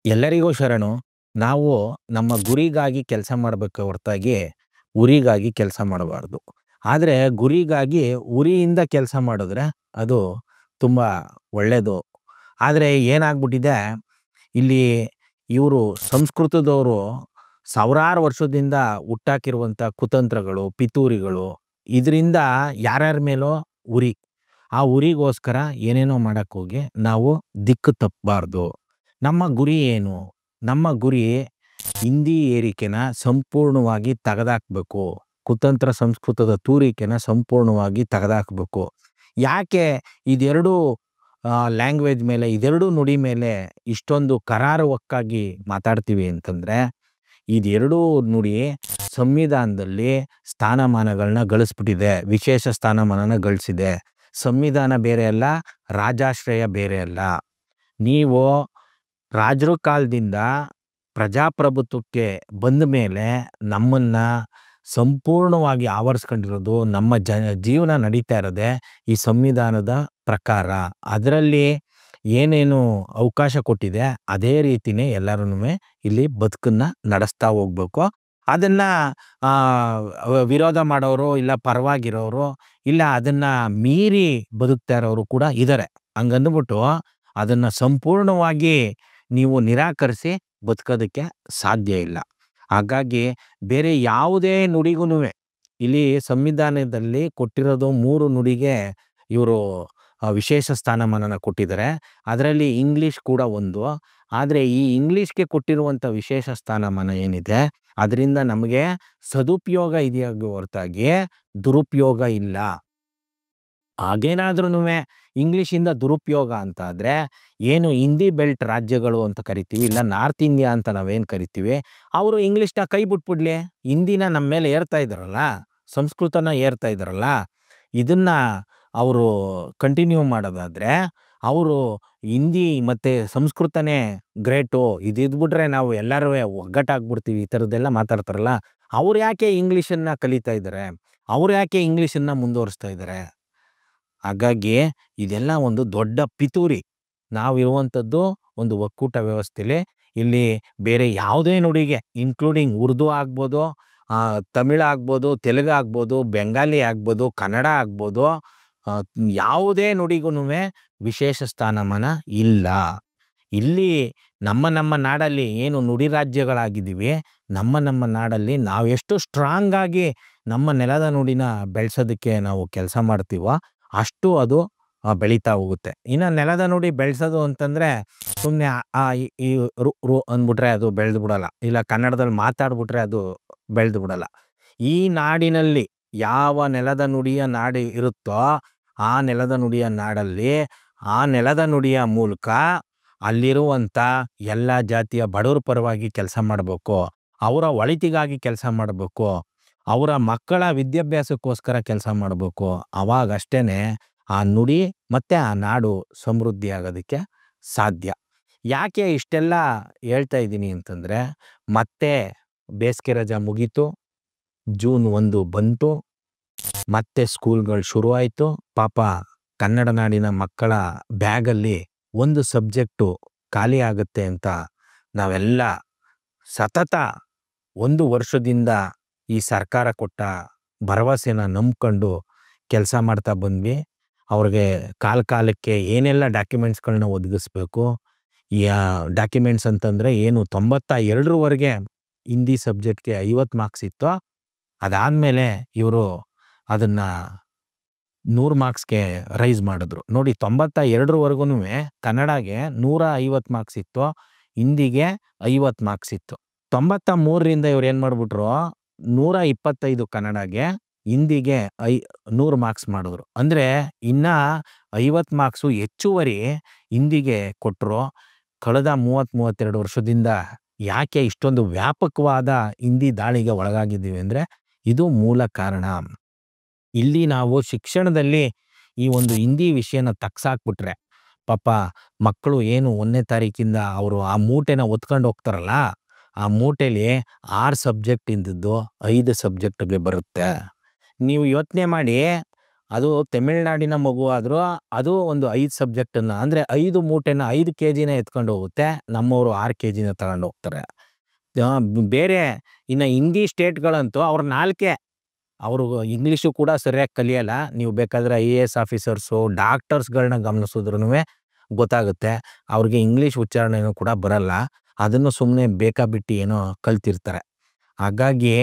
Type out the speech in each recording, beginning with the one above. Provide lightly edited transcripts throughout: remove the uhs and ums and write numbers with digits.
ಎಲ್ಲರಿಗೂ ಶರಣು. ನಾವು ನಮ್ಮ ಗುರಿಗಾಗಿ ಕೆಲಸ ಮಾಡಬೇಕೆ ಹೊರತಾಗಿ ಉರಿಗಾಗಿ ಕೆಲಸ ಮಾಡಬಾರ್ದು. ಆದರೆ ಗುರಿಗಾಗಿ ಉರಿಯಿಂದ ಕೆಲಸ ಮಾಡಿದ್ರೆ ಅದು ತುಂಬ ಒಳ್ಳೆಯದು. ಆದರೆ ಏನಾಗ್ಬಿಟ್ಟಿದೆ, ಇಲ್ಲಿ ಇವರು ಸಂಸ್ಕೃತದವರು ಸಾವಿರಾರು ವರ್ಷದಿಂದ ಹುಟ್ಟಾಕಿರುವಂಥ ಕುತಂತ್ರಗಳು, ಪಿತೂರಿಗಳು, ಇದರಿಂದ ಯಾರ್ಯಾರ ಮೇಲೋ ಉರಿ. ಆ ಉರಿಗೋಸ್ಕರ ಏನೇನೋ ಮಾಡೋಕ್ಕೋಗಿ ನಾವು ದಿಕ್ಕು ತಪ್ಪಬಾರ್ದು. ನಮ್ಮ ಗುರಿ ಏನು? ನಮ್ಮ ಗುರಿ ಹಿಂದಿ ಏರಿಕೆನ ಸಂಪೂರ್ಣವಾಗಿ ತೆಗೆದಾಕಬೇಕು. ಕುತಂತ್ರ ಸಂಸ್ಕೃತದ ತೂರಿಕೆನ ಸಂಪೂರ್ಣವಾಗಿ ತೆಗೆದಾಕಬೇಕು. ಯಾಕೆ ಇದೆರಡೂ ಲ್ಯಾಂಗ್ವೇಜ್ ಮೇಲೆ, ಇದೆರಡೂ ನುಡಿ ಮೇಲೆ ಇಷ್ಟೊಂದು ಕರಾರುವಕ್ಕಾಗಿ ಮಾತಾಡ್ತೀವಿ ಅಂತಂದರೆ, ಇದೆರಡೂ ನುಡಿ ಸಂವಿಧಾನದಲ್ಲಿ ಸ್ಥಾನಮಾನಗಳನ್ನ ಗಳಿಸ್ಬಿಟ್ಟಿದೆ. ವಿಶೇಷ ಸ್ಥಾನಮಾನನ ಗಳಿಸಿದೆ. ಸಂವಿಧಾನ ಬೇರೆ ಅಲ್ಲ, ರಾಜಾಶ್ರಯ ಬೇರೆ ಅಲ್ಲ. ನೀವು ರಾಜರ ಕಾಲದಿಂದ ಪ್ರಜಾಪ್ರಭುತ್ವಕ್ಕೆ ಬಂದ ಮೇಲೆ ನಮ್ಮನ್ನು ಸಂಪೂರ್ಣವಾಗಿ ಆವರಿಸ್ಕೊಂಡಿರೋದು, ನಮ್ಮ ಜೀವನ ನಡೀತಾ ಇರೋದೇ ಈ ಸಂವಿಧಾನದ ಪ್ರಕಾರ. ಅದರಲ್ಲಿ ಏನೇನು ಅವಕಾಶ ಕೊಟ್ಟಿದೆ ಅದೇ ರೀತಿಯೇ ಎಲ್ಲರೂ ಇಲ್ಲಿ ಬದುಕನ್ನು ನಡೆಸ್ತಾ ಹೋಗ್ಬೇಕು. ಅದನ್ನು ವಿರೋಧ ಮಾಡೋರು, ಇಲ್ಲ ಪರವಾಗಿರೋರು, ಇಲ್ಲ ಅದನ್ನು ಮೀರಿ ಬದುಕ್ತಾ ಇರೋರು ಕೂಡ ಇದ್ದಾರೆ. ಹಂಗಂದ್ಬಿಟ್ಟು ಅದನ್ನು ಸಂಪೂರ್ಣವಾಗಿ ನೀವು ನಿರಾಕರಿಸಿ ಬದುಕೋದಕ್ಕೆ ಸಾಧ್ಯ ಇಲ್ಲ. ಹಾಗಾಗಿ ಬೇರೆ ಯಾವುದೇ ನುಡಿಗೂ ಇಲ್ಲಿ ಸಂವಿಧಾನದಲ್ಲಿ ಕೊಟ್ಟಿರೋದು 3 ನುಡಿಗೆ ಇವರು ವಿಶೇಷ ಸ್ಥಾನಮಾನನ ಕೊಟ್ಟಿದ್ದಾರೆ. ಅದರಲ್ಲಿ ಇಂಗ್ಲೀಷ್ ಕೂಡ ಒಂದು. ಆದರೆ ಈ ಇಂಗ್ಲೀಷ್ಗೆ ಕೊಟ್ಟಿರುವಂಥ ವಿಶೇಷ ಸ್ಥಾನಮಾನ ಏನಿದೆ, ಅದರಿಂದ ನಮಗೆ ಸದುಪಯೋಗ ಇದೆಯಾಗಿ ಹೊರತಾಗಿ ದುರುಪಯೋಗ ಇಲ್ಲ. ಹಾಗೇನಾದ್ರೂ ಇಂಗ್ಲೀಷಿಂದ ದುರುಪಯೋಗ ಅಂತ ಆದರೆ, ಏನು ಹಿಂದಿ ಬೆಲ್ಟ್ ರಾಜ್ಯಗಳು ಅಂತ ಕರಿತೀವಿ, ಇಲ್ಲ ನಾರ್ತ್ ಇಂಡಿಯಾ ಅಂತ ನಾವೇನು ಕರಿತೀವಿ, ಅವರು ಇಂಗ್ಲೀಷ್ನ ಕೈ ಬಿಟ್ಬಿಡ್ಲಿ. ಹಿಂದಿನ ನಮ್ಮ ಮೇಲೆ ಏರ್ತಾ ಇದ್ದಾರಲ್ಲ, ಸಂಸ್ಕೃತನ ಏರ್ತಾ ಇದ್ದಾರಲ್ಲ, ಇದನ್ನು ಅವರು ಕಂಟಿನ್ಯೂ ಮಾಡೋದಾದರೆ, ಅವರು ಹಿಂದಿ ಮತ್ತು ಸಂಸ್ಕೃತನೇ ಗ್ರೇಟು, ಇದಿದ್ಬಿಟ್ರೆ ನಾವು ಎಲ್ಲರೂ ಒಗ್ಗಟ್ಟಾಗ್ಬಿಡ್ತೀವಿ, ಈ ಥರದ್ದೆಲ್ಲ ಮಾತಾಡ್ತಾರಲ್ಲ, ಅವ್ರು ಯಾಕೆ ಇಂಗ್ಲೀಷನ್ನು ಕಲಿತಾ ಇದ್ದಾರೆ? ಅವ್ರು ಯಾಕೆ ಇಂಗ್ಲೀಷನ್ನು ಮುಂದುವರಿಸ್ತಾ ಇದ್ದಾರೆ? ಹಾಗಾಗಿ ಇದೆಲ್ಲ ಒಂದು ದೊಡ್ಡ ಪಿತೂರಿ. ನಾವಿರುವಂಥದ್ದು ಒಂದು ಒಕ್ಕೂಟ ವ್ಯವಸ್ಥೆಯಲ್ಲಿ. ಇಲ್ಲಿ ಬೇರೆ ಯಾವುದೇ ನುಡಿಗೆ, ಇನ್ಕ್ಲೂಡಿಂಗ್ ಉರ್ದು ಆಗ್ಬೋದು, ತಮಿಳು ಆಗ್ಬೋದು, ತೆಲುಗು ಆಗ್ಬೋದು, ಬೆಂಗಾಲಿ ಆಗ್ಬೋದು, ಕನ್ನಡ ಆಗ್ಬೋದು, ಯಾವುದೇ ನುಡಿಗೂ ವಿಶೇಷ ಸ್ಥಾನಮಾನ ಇಲ್ಲ. ಇಲ್ಲಿ ನಮ್ಮ ನಾಡಲ್ಲಿ ಏನು ನುಡಿ ರಾಜ್ಯಗಳಾಗಿದ್ದೀವಿ, ನಮ್ಮ ನಾಡಲ್ಲಿ ನಾವು ಎಷ್ಟು ಸ್ಟ್ರಾಂಗ್ ಆಗಿ ನಮ್ಮ ನೆಲದ ನುಡಿನ ಬೆಳೆಸೋದಕ್ಕೆ ನಾವು ಕೆಲಸ ಮಾಡ್ತೀವೋ ಅಷ್ಟು ಅದು ಬೆಳೀತಾ ಹೋಗುತ್ತೆ. ಇನ್ನು ನೆಲದ ನುಡಿ ಬೆಳೆಸೋದು ಅಂತಂದರೆ ಸುಮ್ಮನೆ ಈ ರು ಅಂದ್ಬಿಟ್ರೆ ಅದು ಬೆಳೆದು ಬಿಡೋಲ್ಲ, ಇಲ್ಲ ಕನ್ನಡದಲ್ಲಿ ಮಾತಾಡ್ಬಿಟ್ರೆ ಅದು ಬೆಳೆದು ಬಿಡೋಲ್ಲ. ಈ ನಾಡಿನಲ್ಲಿ ಯಾವ ನೆಲದ ನುಡಿಯ ನಾಡು ಇರುತ್ತೋ ಆ ನೆಲದ ನುಡಿಯ ನಾಡಲ್ಲಿ, ಆ ನೆಲದ ನುಡಿಯ ಮೂಲಕ ಅಲ್ಲಿರುವಂಥ ಎಲ್ಲ ಜಾತಿಯ ಬಡವರ ಪರವಾಗಿ ಕೆಲಸ ಮಾಡಬೇಕು, ಅವರ ಒಳಿತಿಗಾಗಿ ಕೆಲಸ ಮಾಡಬೇಕು, ಅವರ ಮಕ್ಕಳ ವಿದ್ಯಾಭ್ಯಾಸಕ್ಕೋಸ್ಕರ ಕೆಲಸ ಮಾಡಬೇಕು. ಅವಾಗಷ್ಟೇ ಆ ನುಡಿ ಮತ್ತು ಆ ನಾಡು ಸಮೃದ್ಧಿ ಆಗೋದಕ್ಕೆ ಸಾಧ್ಯ. ಯಾಕೆ ಇಷ್ಟೆಲ್ಲ ಹೇಳ್ತಾ ಇದ್ದೀನಿ ಅಂತಂದರೆ, ಮತ್ತೆ ಬೇಸಿಗೆ ರಜೆ ಮುಗೀತು, ಜೂನ್ 1 ಬಂತು, ಮತ್ತೆ ಸ್ಕೂಲ್ಗಳು ಶುರುವಾಯಿತು. ಪಾಪ ಕನ್ನಡ ನಾಡಿನ ಮಕ್ಕಳ ಬ್ಯಾಗಲ್ಲಿ ಒಂದು ಸಬ್ಜೆಕ್ಟು ಖಾಲಿ ಆಗುತ್ತೆ ಅಂತ ನಾವೆಲ್ಲ ಸತತ 1 ವರ್ಷದಿಂದ ಈ ಸರ್ಕಾರ ಕೊಟ್ಟ ಭರವಸೆನ ನಂಬ್ಕೊಂಡು ಕೆಲಸ ಮಾಡ್ತಾ ಬಂದ್ವಿ. ಅವ್ರಿಗೆ ಕಾಲಕ್ಕೆ ಏನೆಲ್ಲ ಡಾಕ್ಯುಮೆಂಟ್ಸ್ಗಳನ್ನ ಒದಗಿಸ್ಬೇಕು, ಈ ಡಾಕ್ಯುಮೆಂಟ್ಸ್ ಅಂತಂದರೆ ಏನು 92ರವರೆಗೆ ಹಿಂದಿ ಸಬ್ಜೆಕ್ಟ್ಗೆ 50 ಮಾರ್ಕ್ಸ್ ಇತ್ತು. ಅದಾದಮೇಲೆ ಇವರು ಅದನ್ನು 100 ಮಾರ್ಕ್ಸ್ಗೆ ರೈಸ್ ಮಾಡಿದ್ರು. ನೋಡಿ, 92ರವರೆಗೂ ಕನ್ನಡಗೆ 150 ಮಾರ್ಕ್ಸ್ ಇತ್ತು, ಹಿಂದಿಗೆ 50 ಮಾರ್ಕ್ಸ್ ಇತ್ತು. 93ರಿಂದ ಇವ್ರು ಏನು ಮಾಡಿಬಿಟ್ರು, 125 ಕನ್ನಡಗೆ, ಹಿಂದಿಗೆ 100 ಮಾರ್ಕ್ಸ್ ಮಾಡಿದ್ರು. ಅಂದರೆ ಇನ್ನು 50 ಮಾರ್ಕ್ಸು ಹೆಚ್ಚುವರಿ ಹಿಂದಿಗೆ ಕೊಟ್ಟರು. ಕಳೆದ 32 ವರ್ಷದಿಂದ ಯಾಕೆ ಇಷ್ಟೊಂದು ವ್ಯಾಪಕವಾದ ಹಿಂದಿ ದಾಳಿಗೆ ಒಳಗಾಗಿದ್ದೀವಿ ಅಂದರೆ ಇದು ಮೂಲ ಕಾರಣ. ಇಲ್ಲಿ ನಾವು ಶಿಕ್ಷಣದಲ್ಲಿ ಈ ಒಂದು ಹಿಂದಿ ವಿಷಯನ ತಗ್ಸಾಕ್ಬಿಟ್ರೆ, ಪಾಪ ಮಕ್ಕಳು ಏನು 1ನೇ ತಾರೀಕಿಂದ ಅವರು ಆ ಮೂಟೆನ ಹೊತ್ಕೊಂಡು ಹೋಗ್ತಾರಲ್ಲ, ಆ ಮೂಟೆಲಿ 6 ಸಬ್ಜೆಕ್ಟ್ ಇದ್ದದ್ದು 5 ಸಬ್ಜೆಕ್ಟ್ಗೆ ಬರುತ್ತೆ. ನೀವು ಯೋಚನೆ ಮಾಡಿ, ಅದು ತಮಿಳ್ನಾಡಿನ ಮಗು ಆದ್ರೂ ಅದು ಒಂದು 5 ಸಬ್ಜೆಕ್ಟನ್ನ ಅಂದ್ರೆ 5 ಮೂಟೆನ 5 ಕೆಜಿನ ಎತ್ಕೊಂಡು ಹೋಗುತ್ತೆ. ನಮ್ಮವರು 6 ಕೆಜಿನ ತಗೊಂಡು ಹೋಗ್ತಾರೆ. ಬೇರೆ ಇನ್ನು ಹಿಂದಿ ಸ್ಟೇಟ್‌ಗಳಂತೂ ಅವ್ರ ನಾಲ್ಕೆ. ಅವರು ಇಂಗ್ಲೀಷು ಕೂಡ ಸರಿಯಾಗಿ ಕಲಿಯಲ್ಲ. ನೀವು ಬೇಕಾದ್ರೆ IAS ಆಫೀಸರ್ಸು, ಡಾಕ್ಟರ್ಸ್‌ಗಳನ್ನ ಗಮನಿಸಿದ್ರುನುವೆ ಗೊತ್ತಾಗುತ್ತೆ. ಅವ್ರಿಗೆ ಇಂಗ್ಲೀಷ್ ಉಚ್ಚಾರಣೆನೂ ಕೂಡ ಬರಲ್ಲ. ಅದನ್ನು ಸುಮ್ಮನೆ ಬೇಕಾಬಿಟ್ಟಿ ಏನೋ ಕಲ್ತಿರ್ತಾರೆ. ಹಾಗಾಗಿ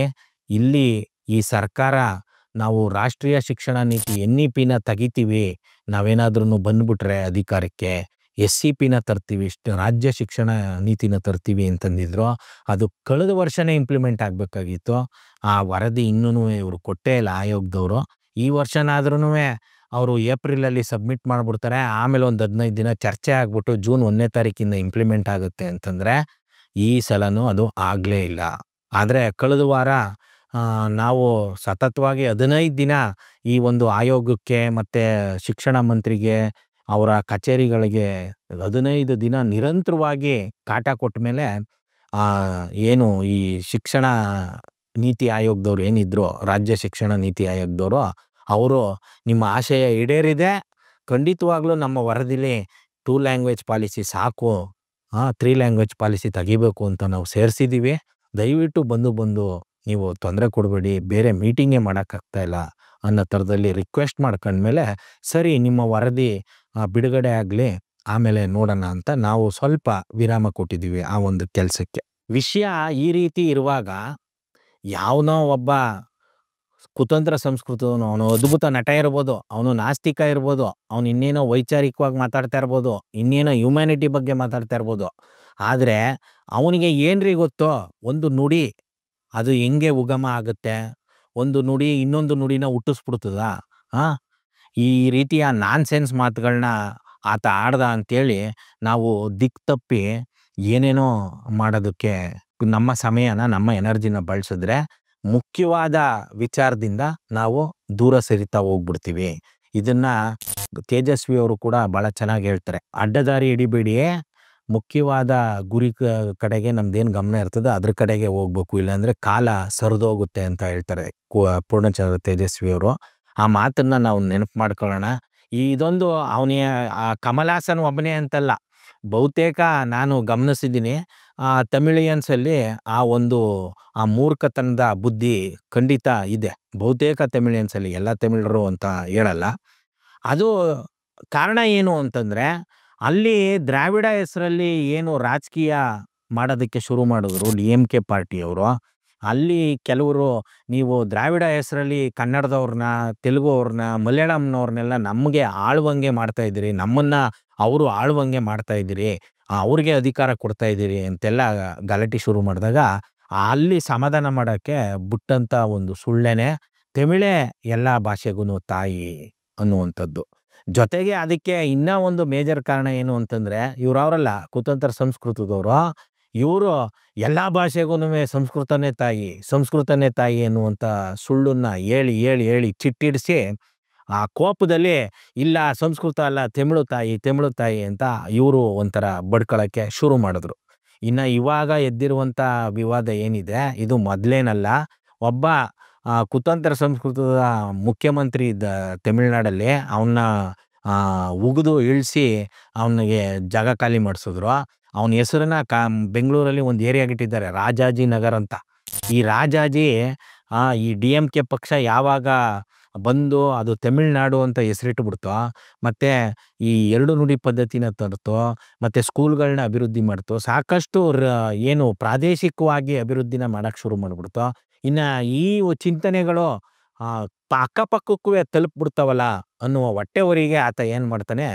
ಇಲ್ಲಿ ಈ ಸರ್ಕಾರ ನಾವು ರಾಷ್ಟ್ರೀಯ ಶಿಕ್ಷಣ ನೀತಿ NEPನ ತೆಗಿತೀವಿ. ನಾವೇನಾದ್ರೂ ಬಂದ್ಬಿಟ್ರೆ ಅಧಿಕಾರಕ್ಕೆ SCPನ ತರ್ತೀವಿ, ರಾಜ್ಯ ಶಿಕ್ಷಣ ನೀತಿನ ತರ್ತೀವಿ ಅಂತಂದಿದ್ರು. ಅದು ಕಳೆದ ವರ್ಷನೇ ಇಂಪ್ಲಿಮೆಂಟ್ ಆಗಬೇಕಾಗಿತ್ತು. ಆ ವರದಿ ಇನ್ನೂ ಇವರು ಕೊಟ್ಟೇ ಇಲ್ಲ ಆಯೋಗದವರು. ಈ ವರ್ಷನಾದ್ರೂನುವೆ ಅವರು ಏಪ್ರಿಲಲ್ಲಿ ಸಬ್ಮಿಟ್ ಮಾಡ್ಬಿಡ್ತಾರೆ. ಆಮೇಲೆ ಒಂದು 15 ದಿನ ಚರ್ಚೆ ಆಗ್ಬಿಟ್ಟು ಜೂನ್ 1ನೇ ತಾರೀಕಿಂದ ಇಂಪ್ಲಿಮೆಂಟ್ ಆಗುತ್ತೆ ಅಂತಂದ್ರೆ ಈ ಸಲನೂ ಅದು ಆಗಲೇ ಇಲ್ಲ. ಆದರೆ ಕಳೆದ ವಾರ ನಾವು ಸತತವಾಗಿ 15 ದಿನ ಈ ಒಂದು ಆಯೋಗಕ್ಕೆ ಮತ್ತು ಶಿಕ್ಷಣ ಮಂತ್ರಿಗೆ ಅವರ ಕಚೇರಿಗಳಿಗೆ 15 ದಿನ ನಿರಂತರವಾಗಿ ಕಾಟ ಕೊಟ್ಟ ಮೇಲೆ ಏನು ಈ ಶಿಕ್ಷಣ ನೀತಿ ಆಯೋಗದವ್ರು ಏನಿದ್ರು, ರಾಜ್ಯ ಶಿಕ್ಷಣ ನೀತಿ ಆಯೋಗದವರು, ಅವರು ನಿಮ್ಮ ಆಶಯ ಈಡೇರಿದೆ, ಖಂಡಿತವಾಗ್ಲೂ ನಮ್ಮ ವರದಿಲಿ 2 ಲ್ಯಾಂಗ್ವೇಜ್ ಪಾಲಿಸಿ ಸಾಕು, 3 ಲ್ಯಾಂಗ್ವೇಜ್ ಪಾಲಿಸಿ ತೆಗಿಬೇಕು ಅಂತ ನಾವು ಸೇರಿಸಿದ್ದೀವಿ. ದಯವಿಟ್ಟು ಬಂದು ನೀವು ತೊಂದರೆ ಕೊಡಬೇಡಿ, ಬೇರೆ ಮೀಟಿಂಗೇ ಮಾಡೋಕ್ಕಾಗ್ತಾ ಇಲ್ಲ ಅನ್ನೋ ಥರದಲ್ಲಿ ರಿಕ್ವೆಸ್ಟ್ ಮಾಡ್ಕೊಂಡ್ಮೇಲೆ ಸರಿ ನಿಮ್ಮ ವರದಿ ಬಿಡುಗಡೆ ಆಗಲಿ, ಆಮೇಲೆ ನೋಡೋಣ ಅಂತ ನಾವು ಸ್ವಲ್ಪ ವಿರಾಮ ಕೊಟ್ಟಿದ್ದೀವಿ ಆ ಒಂದು ಕೆಲಸಕ್ಕೆ. ವಿಷಯ ಈ ರೀತಿ ಇರುವಾಗ ಯಾವನೋ ಒಬ್ಬ ಕುತಂತ್ರ ಸಂಸ್ಕೃತವನು, ಅವನು ಅದ್ಭುತ ನಟ ಇರ್ಬೋದು, ಅವನು ನಾಸ್ತಿಕ ಇರ್ಬೋದು, ಅವನು ಇನ್ನೇನೋ ವೈಚಾರಿಕವಾಗಿ ಮಾತಾಡ್ತಾ ಇರ್ಬೋದು, ಇನ್ನೇನೋ ಹ್ಯುಮ್ಯಾನಿಟಿ ಬಗ್ಗೆ ಮಾತಾಡ್ತಾ ಇರ್ಬೋದು. ಆದರೆ ಅವನಿಗೆ ಏನ್ರಿ ಗೊತ್ತೋ ಒಂದು ನುಡಿ ಅದು ಹೆಂಗೆ ಉಗಮ ಆಗುತ್ತೆ, ಒಂದು ನುಡಿ ಇನ್ನೊಂದು ನುಡಿನ ಹುಟ್ಟಿಸ್ಬಿಡ್ತದ. ಈ ರೀತಿಯ ನಾನ್ಸೆನ್ಸ್ ಮಾತುಗಳನ್ನ ಆತ ಆಡ್ದ ಅಂತೇಳಿ ನಾವು ದಿಕ್ಕು ತಪ್ಪಿ ಏನೇನೋ ಮಾಡೋದಕ್ಕೆ ನಮ್ಮ ಸಮಯನ, ನಮ್ಮ ಎನರ್ಜಿನ ಬಳಸಿದ್ರೆ ಮುಖ್ಯವಾದ ವಿಚಾರದಿಂದ ನಾವು ದೂರ ಸರಿತಾ ಹೋಗ್ಬಿಡ್ತೀವಿ. ಇದನ್ನ ತೇಜಸ್ವಿ ಅವರು ಕೂಡ ಭಾಳ ಚೆನ್ನಾಗಿ ಹೇಳ್ತಾರೆ. ಅಡ್ಡದಾರಿ ಹಿಡಿಬೇಡಿ, ಮುಖ್ಯವಾದ ಗುರಿ ಕಡೆಗೆ ನಮ್ದೇನು ಗಮನ ಇರ್ತದೆ ಅದ್ರ ಕಡೆಗೆ ಹೋಗ್ಬೇಕು, ಇಲ್ಲಾಂದ್ರೆ ಕಾಲ ಸರಿದೋಗುತ್ತೆ ಅಂತ ಹೇಳ್ತಾರೆ ಪೂರ್ಣಚಂದ್ರ ತೇಜಸ್ವಿ ಅವರು. ಆ ಮಾತನ್ನ ನಾವು ನೆನಪು ಮಾಡ್ಕೊಳ್ಳೋಣ. ಇದೊಂದು ಅವನಿಗೆ ಕಮಲಾಸನ್ ಒಬ್ಬನೇ ಅಂತಲ್ಲ, ಬಹುತೇಕ ನಾನು ಗಮನಿಸಿದ್ದೀನಿ ತಮಿಳಿಯನ್ಸಲ್ಲಿ ಆ ಮೂರ್ಖತನದ ಬುದ್ಧಿ ಖಂಡಿತ ಇದೆ. ಬಹುತೇಕ ತಮಿಳಿಯನ್ಸಲ್ಲಿ, ಎಲ್ಲ ತಮಿಳರು ಅಂತ ಹೇಳಲ್ಲ. ಅದು ಕಾರಣ ಏನು ಅಂತಂದರೆ, ಅಲ್ಲಿ ದ್ರಾವಿಡ ಹೆಸರಲ್ಲಿ ಏನು ರಾಜಕೀಯ ಮಾಡೋದಕ್ಕೆ ಶುರು ಮಾಡಿದ್ರು DMK ಪಾರ್ಟಿಯವರು, ಅಲ್ಲಿ ಕೆಲವರು ನೀವು ದ್ರಾವಿಡ ಹೆಸರಲ್ಲಿ ಕನ್ನಡದವ್ರನ್ನ, ತೆಲುಗು ಅವ್ರನ್ನ, ಮಲಯಾಳಂನವ್ರನ್ನೆಲ್ಲ ನಮಗೆ ಆಳುವಂಗೆ ಮಾಡ್ತಾ ಇದ್ದೀರಿ, ನಮ್ಮನ್ನು ಅವರು ಆಳುವಂಗೆ ಮಾಡ್ತಾ ಇದ್ದೀರಿ, ಅವ್ರಿಗೆ ಅಧಿಕಾರ ಕೊಡ್ತಾ ಇದ್ದೀರಿ ಅಂತೆಲ್ಲ ಗಲಾಟೆ ಶುರು ಮಾಡಿದಾಗ ಅಲ್ಲಿ ಸಮಾಧಾನ ಮಾಡೋಕ್ಕೆ ಬಿಟ್ಟಂಥ ಒಂದು ಸುಳ್ಳೆನೆ ತಮಿಳೇ ಎಲ್ಲ ಭಾಷೆಗೂ ತಾಯಿ ಅನ್ನುವಂಥದ್ದು. ಜೊತೆಗೆ ಅದಕ್ಕೆ ಇನ್ನೂ ಒಂದು ಮೇಜರ್ ಕಾರಣ ಏನು ಅಂತಂದರೆ, ಅವರಲ್ಲ ಕುತಂತ್ರ ಸಂಸ್ಕೃತದವರು, ಇವರು ಎಲ್ಲ ಭಾಷೆಗೂ ಸಂಸ್ಕೃತನೇ ತಾಯಿ ಅನ್ನುವಂಥ ಸುಳ್ಳನ್ನು ಹೇಳಿ ಚಿಟ್ಟಿಡಿಸಿ ಆ ಕೋಪದಲ್ಲಿ ಇಲ್ಲ ಸಂಸ್ಕೃತ ಅಲ್ಲ ತಮಿಳು ತಾಯಿ ಅಂತ ಇವರು ಒಂಥರ ಬಡ್ಕೊಳ್ಳೋಕ್ಕೆ ಶುರು ಮಾಡಿದ್ರು. ಇನ್ನು ಇವಾಗ ಎದ್ದಿರುವಂಥ ವಿವಾದ ಏನಿದೆ ಇದು ಮೊದಲೇನಲ್ಲ. ಒಬ್ಬ ಕುತಂತ್ರ ಸಂಸ್ಕೃತದ ಮುಖ್ಯಮಂತ್ರಿ ಇದ್ದ ತಮಿಳ್ನಾಡಲ್ಲಿ, ಅವನ್ನ ಉಗಿದು ಇಳಿಸಿ ಅವನಿಗೆ ಜಾಗ ಖಾಲಿ ಮಾಡಿಸಿದ್ರು. ಅವನ ಹೆಸರನ್ನ ಬೆಂಗಳೂರಲ್ಲಿ ಒಂದು ಏರಿಯಾಗಿಟ್ಟಿದ್ದಾರೆ, ರಾಜಾಜಿ ನಗರ್ ಅಂತ. ಈ ರಾಜಾಜಿ ಈ DMK ಪಕ್ಷ ಯಾವಾಗ ಬಂದು ಅದು ತಮಿಳ್ನಾಡು ಅಂತ ಹೆಸರಿಟ್ಬಿಡ್ತು, ಮತ್ತು ಈ 2 ನುಡಿ ಪದ್ಧತಿನ ತರ್ತು, ಮತ್ತು ಸ್ಕೂಲ್ಗಳನ್ನ ಅಭಿವೃದ್ಧಿ ಮಾಡ್ತು, ಸಾಕಷ್ಟು ಏನು ಪ್ರಾದೇಶಿಕವಾಗಿ ಅಭಿವೃದ್ಧಿನ ಮಾಡೋಕ್ಕೆ ಶುರು ಮಾಡಿಬಿಡ್ತು. ಇನ್ನು ಈ ಚಿಂತನೆಗಳು ಅಕ್ಕಪಕ್ಕಕ್ಕೂ ತಲುಪಿಬಿಡ್ತಾವಲ್ಲ ಅನ್ನುವ ಹೊಟ್ಟೆವರಿಗೆ ಆತ ಏನು ಮಾಡ್ತಾನೆ,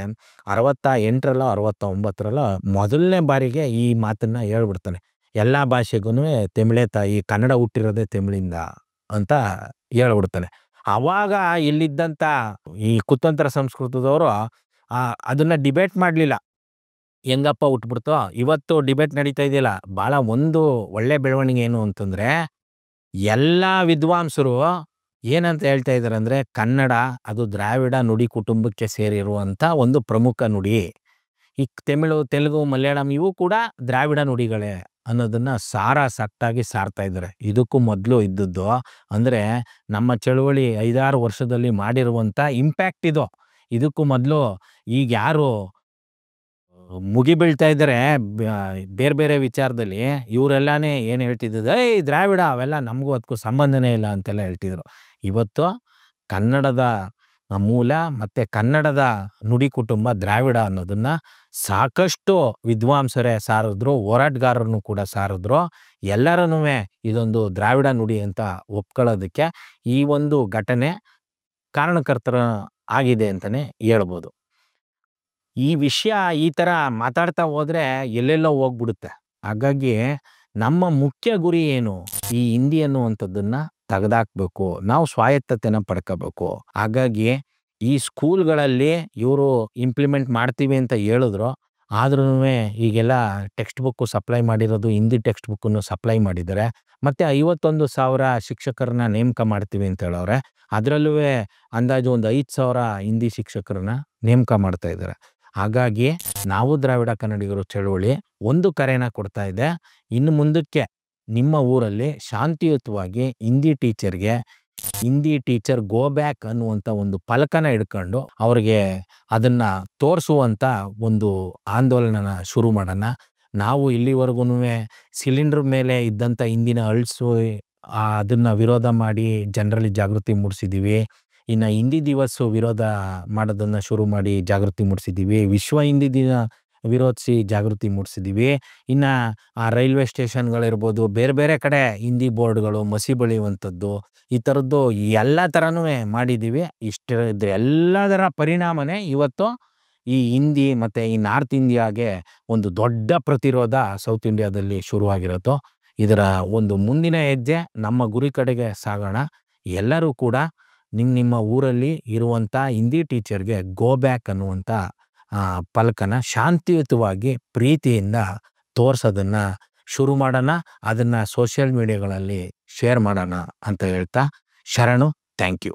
68ರಲ್ಲೋ 69ರಲ್ಲೋ ಮೊದಲನೇ ಬಾರಿಗೆ ಈ ಮಾತನ್ನು ಹೇಳ್ಬಿಡ್ತಾನೆ, ಎಲ್ಲ ಭಾಷೆಗೂ ತಮಿಳೇ ತಾಯಿ, ಕನ್ನಡ ಹುಟ್ಟಿರೋದೇ ತಮಿಳಿಂದ ಅಂತ ಹೇಳ್ಬಿಡ್ತಾನೆ. ಆವಾಗ ಇಲ್ಲಿದ್ದಂಥ ಈ ಕುತಂತ್ರ ಸಂಸ್ಕೃತದವರು ಅದನ್ನು ಡಿಬೇಟ್ ಮಾಡಲಿಲ್ಲ, ಹೆಂಗಪ್ಪ ಹುಟ್ಬಿಡ್ತೋ. ಇವತ್ತು ಡಿಬೇಟ್ ನಡೀತಾ ಇದೆಯಲ್ಲ, ಭಾಳ ಒಂದು ಒಳ್ಳೆ ಬೆಳವಣಿಗೆ ಏನು ಅಂತಂದರೆ, ಎಲ್ಲ ವಿದ್ವಾಂಸರು ಏನಂತ ಹೇಳ್ತಾ ಇದ್ದಾರೆ ಅಂದರೆ, ಕನ್ನಡ ಅದು ದ್ರಾವಿಡ ನುಡಿ ಕುಟುಂಬಕ್ಕೆ ಸೇರಿರುವಂಥ ಒಂದು ಪ್ರಮುಖ ನುಡಿ. ಈ ತಮಿಳು, ತೆಲುಗು, ಮಲಯಾಳಂ ಇವು ಕೂಡ ದ್ರಾವಿಡ ನುಡಿಗಳೇ ಅನ್ನೋದನ್ನ ಸಾಕಟ್ಟಾಗಿ ಸಾರ್ತಾ ಇದ್ದಾರೆ. ಇದಕ್ಕೂ ಮೊದಲು ಇದ್ದದ್ದು ಅಂದ್ರೆ ನಮ್ಮ ಚಳುವಳಿ 5-6 ವರ್ಷದಲ್ಲಿ ಮಾಡಿರುವಂತ ಇಂಪ್ಯಾಕ್ಟ್ ಇದು. ಇದಕ್ಕೂ ಮೊದಲು ಈಗ ಯಾರು ಮುಗಿಬೀಳ್ತಾ ಇದ್ದಾರೆ ಬೇರೆ ಬೇರೆ ವಿಚಾರದಲ್ಲಿ, ಇವರೆಲ್ಲಾನೇ ಏನ್ ಹೇಳ್ತಿದ್ದದ್ದು, ಏಯ್ ದ್ರಾವಿಡ ಅವೆಲ್ಲ ನಮಗೂ ಅದಕ್ಕೂ ಸಂಬಂಧನೇ ಇಲ್ಲ ಅಂತೆಲ್ಲ ಹೇಳ್ತಿದ್ರು. ಇವತ್ತು ಕನ್ನಡದ ಮೂಲ ಮತ್ತೆ ಕನ್ನಡದ ನುಡಿ ಕುಟುಂಬ ದ್ರಾವಿಡ ಅನ್ನೋದನ್ನ ಸಾಕಷ್ಟು ವಿದ್ವಾಂಸರೇ ಸಾರಿದ್ರು, ಹೋರಾಟಗಾರರನ್ನು ಕೂಡ ಸಾರಿದ್ರು. ಎಲ್ಲರನ್ನೂ ಇದೊಂದು ದ್ರಾವಿಡ ನುಡಿ ಅಂತ ಒಪ್ಕೊಳ್ಳೋದಕ್ಕೆ ಈ ಒಂದು ಘಟನೆ ಕಾರಣಕರ್ತರ ಆಗಿದೆ ಅಂತಾನೆ ಹೇಳ್ಬೋದು. ಈ ವಿಷಯ ಈ ತರ ಮಾತಾಡ್ತಾ ಹೋದ್ರೆ ಎಲ್ಲೆಲ್ಲೋ ಹೋಗ್ಬಿಡುತ್ತೆ. ಹಾಗಾಗಿ ನಮ್ಮ ಮುಖ್ಯ ಗುರಿ ಏನು? ಈ ಹಿಂದಿ ಅನ್ನುವಂಥದ್ದನ್ನ ತೆಗೆದಾಕ್ಬೇಕು, ನಾವು ಸ್ವಾಯತ್ತತೆನ ಪಡ್ಕೋಬೇಕು. ಹಾಗಾಗಿ ಈ ಸ್ಕೂಲ್ಗಳಲ್ಲಿ ಇವರು ಇಂಪ್ಲಿಮೆಂಟ್ ಮಾಡ್ತೀವಿ ಅಂತ ಹೇಳಿದ್ರು, ಆದ್ರೂ ಈಗೆಲ್ಲ ಟೆಕ್ಸ್ಟ್ ಬುಕ್ ಸಪ್ಲೈ ಮಾಡಿರೋದು ಹಿಂದಿ ಟೆಕ್ಸ್ಟ್ ಬುಕ್ಕನ್ನು ಸಪ್ಲೈ ಮಾಡಿದ್ದಾರೆ. ಮತ್ತೆ 51,000 ಶಿಕ್ಷಕರನ್ನ ನೇಮಕ ಮಾಡ್ತೀವಿ ಅಂತ ಹೇಳವ್ರೆ. ಅದರಲ್ಲೂ ಅಂದಾಜು ಒಂದು 5,000 ಹಿಂದಿ ಶಿಕ್ಷಕರನ್ನ ನೇಮಕ ಮಾಡ್ತಾ ಇದ್ದಾರೆ. ಹಾಗಾಗಿ ನಾವು ದ್ರಾವಿಡ ಕನ್ನಡಿಗರು ಚಳುವಳಿ ಒಂದು ಕರೆನ ಕೊಡ್ತಾ ಇದೆ. ಇನ್ನು ಮುಂದಕ್ಕೆ ನಿಮ್ಮ ಊರಲ್ಲಿ ಶಾಂತಿಯುತವಾಗಿ ಹಿಂದಿ ಟೀಚರ್ ಗೋ ಬ್ಯಾಕ್ ಅನ್ನುವಂಥ ಒಂದು ಫಲಕನ ಹಿಡ್ಕೊಂಡು ಅವ್ರಿಗೆ ಅದನ್ನ ತೋರಿಸುವಂತ ಒಂದು ಆಂದೋಲನನ ಶುರು ಮಾಡೋಣ. ನಾವು ಇಲ್ಲಿವರೆಗೂ ಸಿಲಿಂಡರ್ ಮೇಲೆ ಇದ್ದಂಥ ಹಿಂದಿನ ಅಳಿಸು ಅದನ್ನ ವಿರೋಧ ಮಾಡಿ ಜನರಲ್ಲಿ ಜಾಗೃತಿ ಮೂಡಿಸಿದ್ದೀವಿ. ಇನ್ನು ಹಿಂದಿ ದಿವಸ ವಿರೋಧ ಮಾಡೋದನ್ನ ಶುರು ಮಾಡಿ ಜಾಗೃತಿ ಮೂಡಿಸಿದ್ದೀವಿ. ವಿಶ್ವ ಹಿಂದಿ ದಿನ ವಿರೋಧಿಸಿ ಜಾಗೃತಿ ಮೂಡಿಸಿದ್ದೀವಿ. ಇನ್ನು ಆ ರೈಲ್ವೆ ಸ್ಟೇಷನ್ಗಳಿರ್ಬೋದು, ಬೇರೆ ಬೇರೆ ಕಡೆ ಹಿಂದಿ ಬೋರ್ಡ್ಗಳು ಮಸಿ ಬಳಿಯುವಂಥದ್ದು, ಈ ಥರದ್ದು ಎಲ್ಲ ಥರನೂ ಮಾಡಿದ್ದೀವಿ. ಇದ್ರ ಎಲ್ಲದರ ಪರಿಣಾಮನೇ ಇವತ್ತು ಈ ಹಿಂದಿ ಮತ್ತು ಈ ನಾರ್ತ್ ಇಂಡಿಯಾಗೆ ಒಂದು ದೊಡ್ಡ ಪ್ರತಿರೋಧ ಸೌತ್ ಇಂಡಿಯಾದಲ್ಲಿ ಶುರುವಾಗಿರೋದು. ಇದರ ಒಂದು ಮುಂದಿನ ಹೆಜ್ಜೆ ನಮ್ಮ ಗುರಿ ಕಡೆಗೆ ಸಾಗೋಣ. ಎಲ್ಲರೂ ಕೂಡ ನಿಮ್ಮ ಊರಲ್ಲಿ ಇರುವಂಥ ಹಿಂದಿ ಟೀಚರ್ಗೆ ಗೋ ಬ್ಯಾಕ್ ಅನ್ನುವಂಥ ಫಲಕನ ಶಾಂತಿಯುತವಾಗಿ ಪ್ರೀತಿಯಿಂದ ತೋರ್ಸೋದನ್ನ ಶುರು ಮಾಡೋಣ. ಅದನ್ನ ಸೋಷಿಯಲ್ ಮೀಡಿಯಾಗಳಲ್ಲಿ ಶೇರ್ ಮಾಡೋಣ ಅಂತ ಹೇಳ್ತಾ ಶರಣು. Thank you.